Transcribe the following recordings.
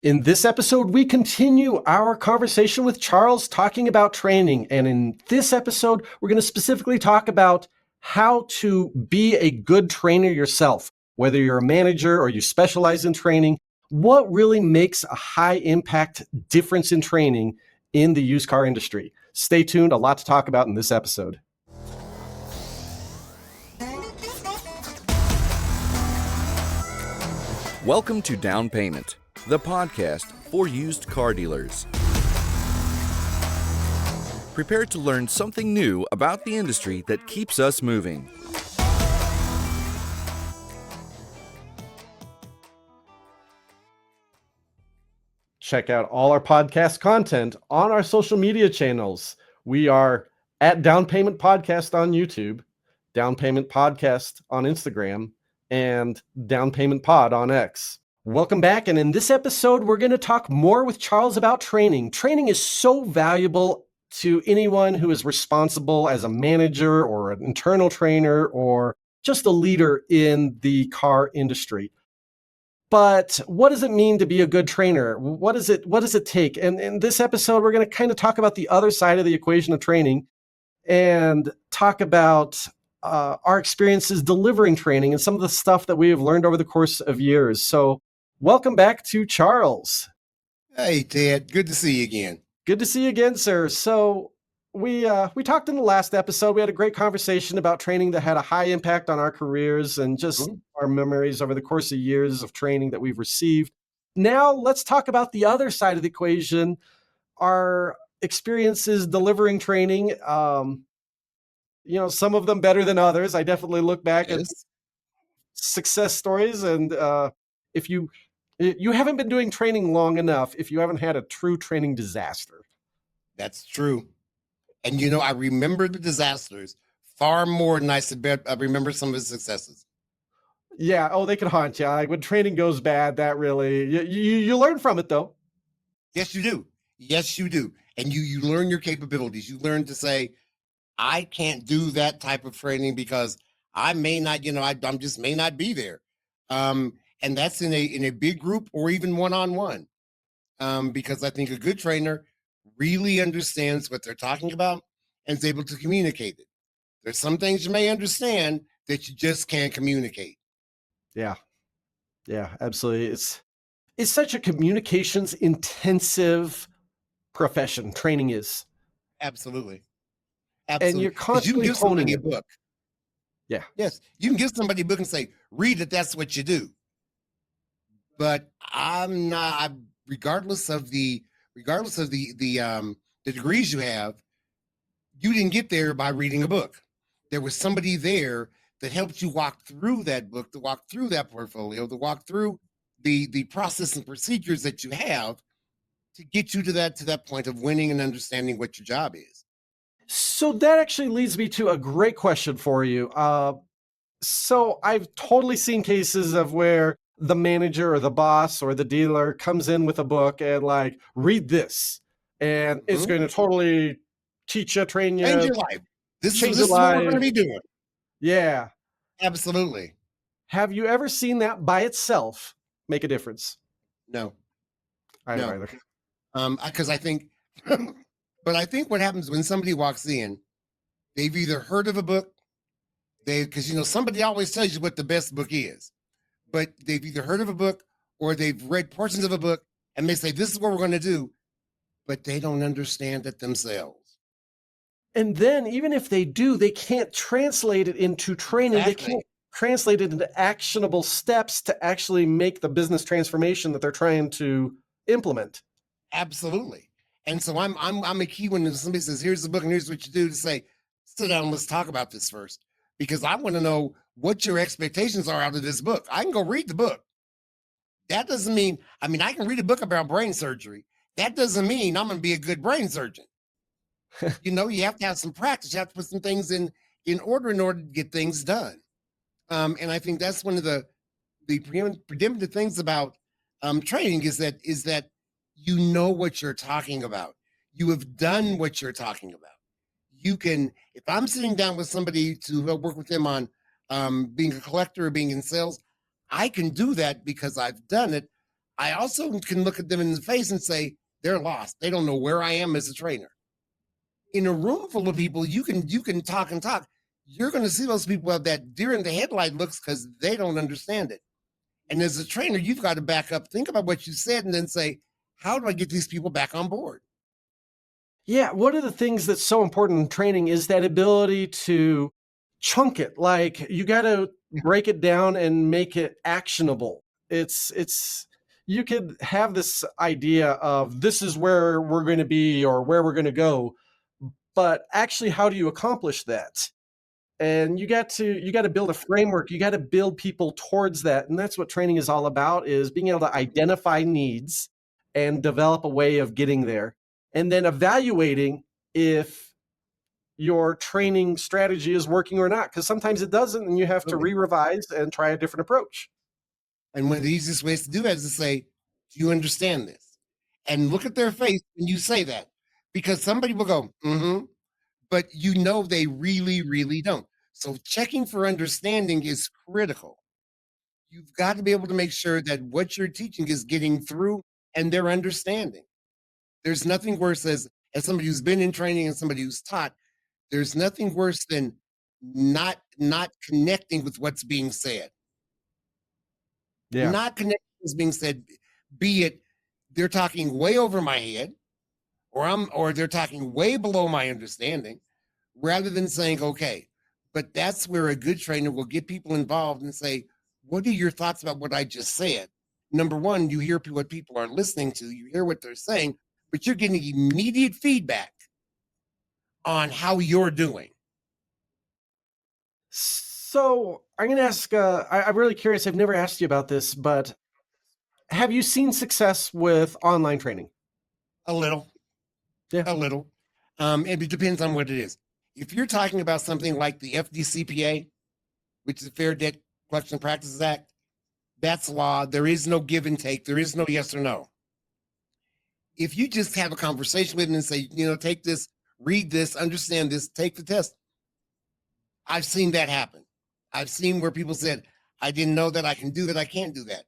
In this episode, we continue our conversation with Charles talking about training. And in this episode, we're going to specifically talk about how to be a good trainer yourself, whether you're a manager or you specialize in training. What really makes a high impact difference in training in the used car industry? Stay tuned, a lot to talk about in this episode. Welcome to Down Payment, the podcast for used car dealers. Prepare to learn something new about the industry that keeps us moving. Check out all our podcast content on our social media channels. We are at Down Payment Podcast on YouTube, Down Payment Podcast on Instagram, and Down Payment Pod on X. Welcome back. And in this episode, we're going to talk more with Charles about training. Training is so valuable to anyone who is responsible as a manager or an internal trainer or just a leader in the car industry. But what does it mean to be a good trainer? What does it take? And in this episode, we're going to kind of talk about the other side of the equation of training and talk about our experiences delivering training and some of the stuff that we have learned over the course of years. So welcome back to Charles. Hey, Ted. Good to see you again. Good to see you again, sir. So we talked in the last episode. We had a great conversation about training that had a high impact on our careers and just our memories over the course of years of training that we've received. Now let's talk about the other side of the equation, our experiences delivering training. Some of them better than others. I definitely look back at success stories. And if you haven't been doing training long enough, if you haven't had a true training disaster. That's true. And I remember the disasters far more than I remember some of the successes. Yeah. Oh, they can haunt you. Like when training goes bad, that really, you learn from it though. Yes, you do. Yes, you do. And you learn your capabilities. You learn to say, I can't do that type of training because I may not, I'm just may not be there. And that's in a big group or even one-on-one. Because I think a good trainer really understands what they're talking about and is able to communicate it. There's some things you may understand that you just can't communicate. Yeah. Yeah, absolutely. It's such a communications intensive profession. Training is. Absolutely. And you're constantly honing a book. Yeah. Yes. You can give somebody a book and say, read it. That's what you do. But I'm not, regardless of the degrees you have, you didn't get there by reading a book. There was somebody there that helped you walk through that book, to walk through that portfolio, to walk through the process and procedures that you have to get you to that point of winning and understanding what your job is. So that actually leads me to a great question for you. So I've totally seen cases of where the manager or the boss or the dealer comes in with a book and like, read this. And it's going to totally teach you, train you. Change your life. This is what we're going to be doing. Yeah. Absolutely. Have you ever seen that by itself make a difference? No. I don't either. Because I think... But I think what happens when somebody walks in, they've either heard of a book, because somebody always tells you what the best book is, but they've either heard of a book or they've read portions of a book and they say, this is what we're going to do, but they don't understand it themselves. And then even if they do, they can't translate it into training. Exactly. They can't translate it into actionable steps to actually make the business transformation that they're trying to implement. Absolutely. And so I'm a key when somebody says, here's the book and here's what you do, to say, sit down, let's talk about this first. Because I want to know what your expectations are out of this book. I can go read the book. That doesn't mean, I can read a book about brain surgery. That doesn't mean I'm going to be a good brain surgeon. You have to have some practice. You have to put some things in order to get things done. And I think that's one of the preeminent things about training is that you know what you're talking about. You have done what you're talking about. You can, if I'm sitting down with somebody to work with them on, being a collector or being in sales, I can do that because I've done it. I also can look at them in the face and say, they're lost. They don't know where I am as a trainer. In a room full of people, you can talk and talk. You're going to see those people have that deer in the headlight looks because they don't understand it. And as a trainer, you've got to back up, think about what you said, and then say, how do I get these people back on board? Yeah, one of the things that's so important in training is that ability to chunk it. Like you got to break it down and make it actionable. It's you could have this idea of this is where we're going to be or where we're going to go, but actually how do you accomplish that? And you got to build a framework. You got to build people towards that. And that's what training is all about, is being able to identify needs and develop a way of getting there, and then evaluating if your training strategy is working or not, because sometimes it doesn't and you have to re-revise and try a different approach. And one of the easiest ways to do that is to say, do you understand this? And look at their face when you say that. Because somebody will go, mm-hmm, but you know they really, really don't. So checking for understanding is critical. You've got to be able to make sure that what you're teaching is getting through and they're understanding. There's nothing worse as somebody who's been in training and somebody who's taught, there's nothing worse than not connecting with what's being said. Yeah. Not connecting with what's being said, be it they're talking way over my head, or they're talking way below my understanding, rather than saying, okay, but that's where a good trainer will get people involved and say, what are your thoughts about what I just said? Number one, you hear what people are listening to, you hear what they're saying, but you're getting immediate feedback on how you're doing. So I'm going to ask, I'm really curious. I've never asked you about this, but have you seen success with online training? A little, Yeah. a little. It depends on what it is. If you're talking about something like the FDCPA, which is the Fair Debt Collection Practices Act, that's law. There is no give and take. There is no yes or no. If you just have a conversation with them and say, take this, read this, understand this, take the test. I've seen that happen. I've seen where people said, I didn't know that, I can do that, I can't do that.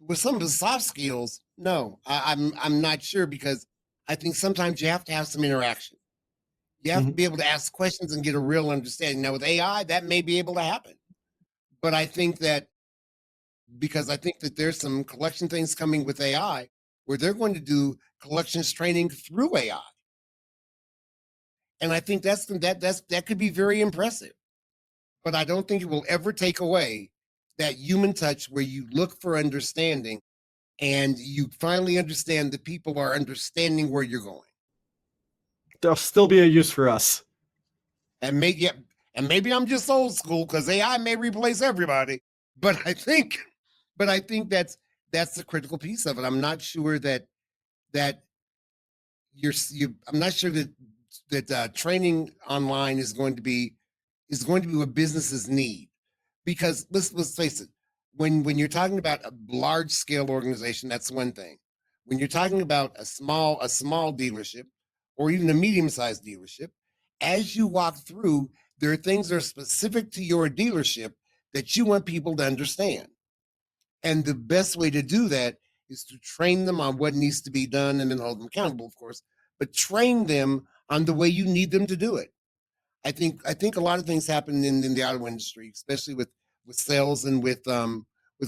With some of the soft skills, no, I'm not sure, because I think sometimes you have to have some interaction. You have to be able to ask questions and get a real understanding. Now with AI, that may be able to happen. But I think that there's some collection things coming with AI where they're going to do collections training through AI. And I think that could be very impressive. But I don't think it will ever take away that human touch where you look for understanding and you finally understand that people are understanding where you're going. There'll still be a use for us. And maybe I'm just old school because AI may replace everybody. But I think that's the critical piece of it. I'm not sure that I'm not sure that training online is going to be what businesses need, because let's face it, when you're talking about a large scale organization, that's one thing. When you're talking about a small dealership or even a medium sized dealership, as you walk through, there are things that are specific to your dealership that you want people to understand. And the best way to do that is to train them on what needs to be done and then hold them accountable, of course, but train them on the way you need them to do it. I think a lot of things happen in the auto industry, especially with sales and with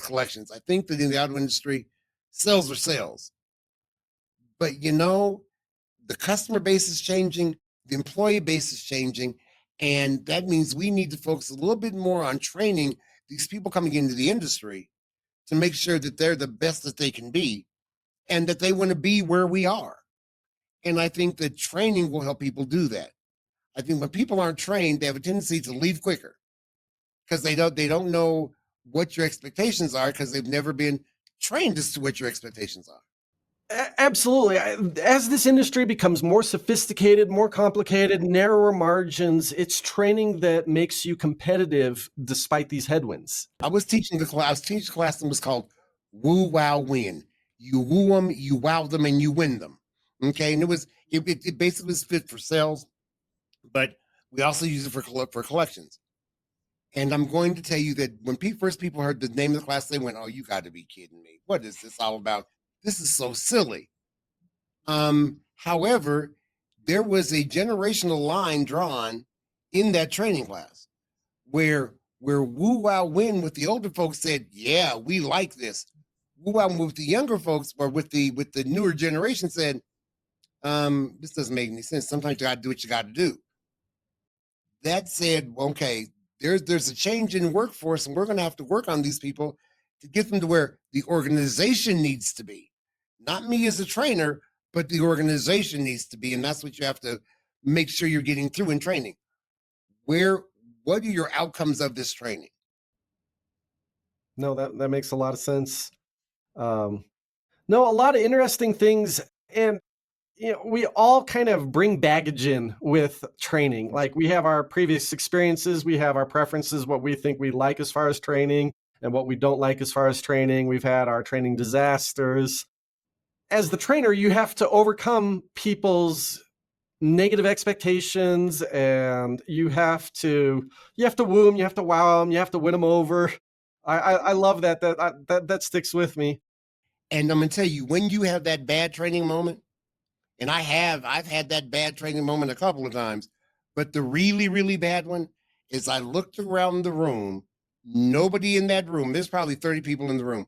collections. I think that in the auto industry, sales are sales. But the customer base is changing, the employee base is changing, and that means we need to focus a little bit more on training these people coming into the industry to make sure that they're the best that they can be and that they want to be where we are. And I think that training will help people do that. I think when people aren't trained, they have a tendency to leave quicker because they don't know what your expectations are, because they've never been trained as to what your expectations are. Absolutely. As this industry becomes more sophisticated, more complicated, narrower margins, it's training that makes you competitive despite these headwinds. I was teaching a class that was called Woo Wow Win. You woo them, you wow them, and you win them. Okay, and it basically was fit for sales, but we also use it for collections. And I'm going to tell you that when first people heard the name of the class, they went, "Oh, you got to be kidding me. What is this all about? This is so silly." However, there was a generational line drawn in that training class where Woo Wow Win with the older folks said, "Yeah, we like this." Woo Wow Win with the younger folks, or with the newer generation, said, "This doesn't make any sense. Sometimes you got to do what you got to do." That said, okay, there's a change in workforce, and we're going to have to work on these people to get them to where the organization needs to be. Not me as a trainer, but the organization needs to be, and that's what you have to make sure you're getting through in training. What are your outcomes of this training? No, that makes a lot of sense. No, a lot of interesting things, and we all kind of bring baggage in with training. Like, we have our previous experiences, we have our preferences, what we think we like as far as training, and what we don't like as far as training. We've had our training disasters. As the trainer, you have to overcome people's negative expectations, and you have to woo them, you have to wow them, you have to win them over. I love that sticks with me. And I'm going to tell you, when you have that bad training moment, and I've had that bad training moment a couple of times, but the really, really bad one is I looked around the room. Nobody in that room, there's probably 30 people in the room.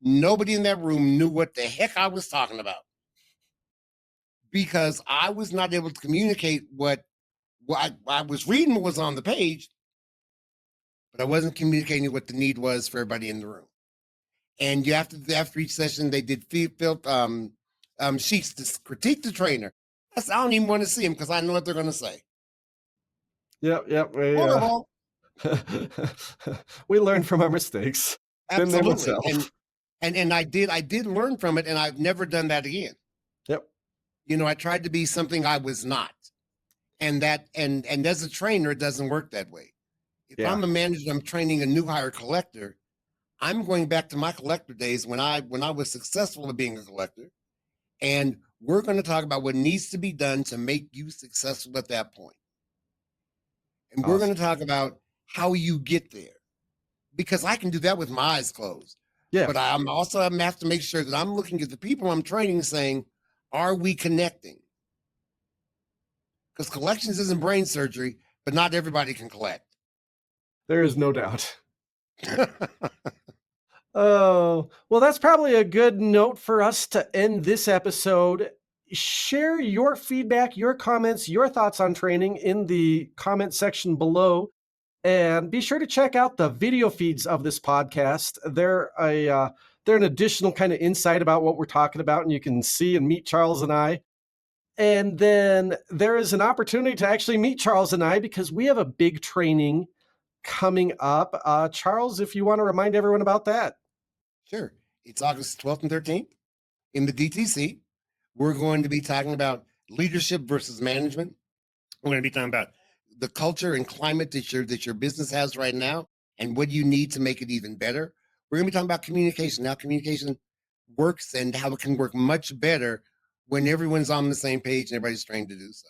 Nobody in that room knew what the heck I was talking about, because I was not able to communicate what I was reading what was on the page, but I wasn't communicating what the need was for everybody in the room. And you have to, after each session, they did filled sheets to critique the trainer. I don't even want to see them because I know what they're going to say. Yep. Horrible. We learn from our mistakes. Absolutely. And I did learn from it, and I've never done that again. Yep. I tried to be something I was not. And as a trainer, it doesn't work that way. If I'm a manager, I'm training a new hire collector, I'm going back to my collector days when I was successful at being a collector. And we're going to talk about what needs to be done to make you successful at that point. And we're going to talk about how you get there, because I can do that with my eyes closed. Yeah. But I'm have to make sure that I'm looking at the people I'm training saying, are we connecting? Because collections isn't brain surgery, but not everybody can collect. There is no doubt. Oh, well, that's probably a good note for us to end this episode. Share your feedback, your comments, your thoughts on training in the comment section below. And be sure to check out the video feeds of this podcast. They're an additional kind of insight about what we're talking about, and you can see and meet Charles and I. And then there is an opportunity to actually meet Charles and I, because we have a big training coming up. Charles, if you want to remind everyone about that. Sure. It's August 12th and 13th in the DTC. We're going to be talking about leadership versus management. We're going to be talking about the culture and climate that your business has right now, and what you need to make it even better. We're going to be talking about communication, how communication works, and how it can work much better when everyone's on the same page and everybody's trained to do so.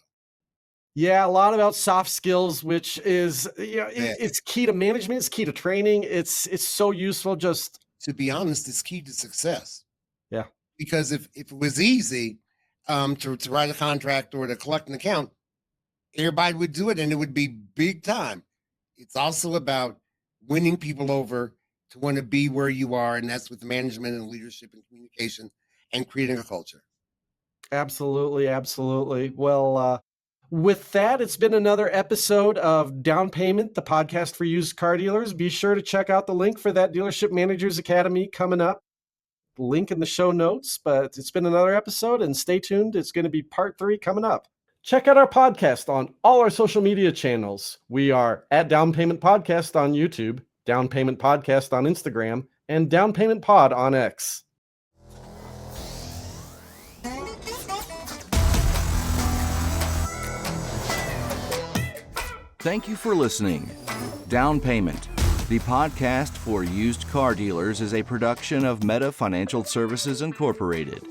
Yeah, a lot about soft skills, which is, it's key to management, it's key to training. It's so useful. Just to be honest, it's key to success. Yeah. Because if it was easy to write a contract or to collect an account, everybody would do it and it would be big time. It's also about winning people over to want to be where you are, and that's with management and leadership and communication and creating a culture. Absolutely. Well, with that, it's been another episode of Down Payment, the podcast for used car dealers. Be sure to check out the link for that Dealership Managers Academy coming up. Link in the show notes. But it's been another episode, and stay tuned. It's going to be part 3 coming up. Check out our podcast on all our social media channels. We are at Down Payment Podcast on YouTube, Down Payment Podcast on Instagram, and Down Payment Pod on X. Thank you for listening. Down Payment, the podcast for used car dealers, is a production of Meta Financial Services Incorporated.